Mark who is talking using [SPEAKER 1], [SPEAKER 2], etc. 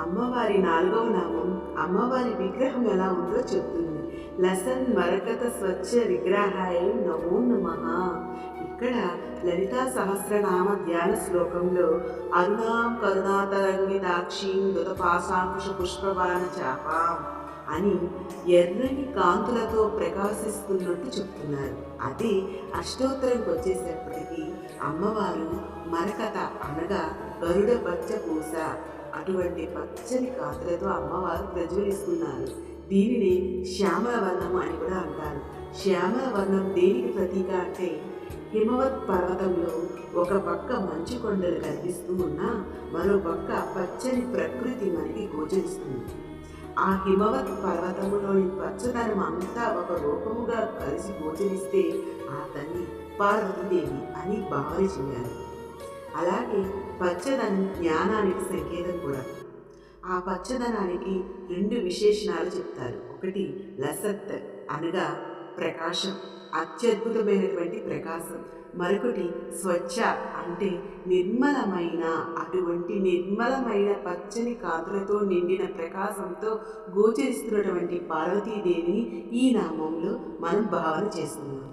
[SPEAKER 1] అమ్మవారి నాలుగవ నామం అమ్మవారి విగ్రహం ఎలా ఉందో చెప్తుంది. లసన్ మరకత స్వచ్ఛ విగ్రహాయ నమో నమః. ఇక్కడ లలితా సహస్రనామ ధ్యాన శ్లోకంలో అరుణాం కరుణాతరంగితాక్షీం దుతపాశాంకుశ పుష్పబాణ చాపాం అని ఎర్రని కాంతులతో ప్రకాశిస్తున్నట్టు చెప్తున్నారు. అది అష్టోత్తరంకి వచ్చేసేపటికి అమ్మవారు మరకత అనగా గరుడ పచ్చ పూస, అటువంటి పచ్చని కాంతులతో అమ్మవారు ప్రజ్వలిస్తున్నారు. దీనిని శ్యామల వర్ణము అని కూడా అంటారు. శ్యామల వర్ణం దేనికి ప్రతీక అంటే హిమవత్ పర్వతంలో ఒక పక్క మంచు కొండలు కనిపిస్తూ ఉన్నా మరో పక్క పచ్చని ప్రకృతి మనకి గోచరిస్తుంది. ఆ హిమవత్ పర్వతములోని పచ్చదనం అంతా ఒక రూపముగా కలిసి గోచరిస్తే ఆ తల్లి పార్వతీదేవి అని భావన చేయాలి. అలాగే పచ్చదనం జ్ఞానానికి సంకేతం కూడా. ఆ పచ్చదనానికి రెండు విశేషణాలు చెప్తారు. ఒకటి లసత్ అనగా ప్రకాశం, అత్యద్భుతమైనటువంటి ప్రకాశం. మరొకటి స్వచ్ఛ అంటే నిర్మలమైన, అటువంటి నిర్మలమైన పచ్చని కాంతులతో నిండిన ప్రకాశంతో గోచరిస్తున్నటువంటి పార్వతీదేవిని ఈ నామంలో మనం భావన చేస్తున్నాం.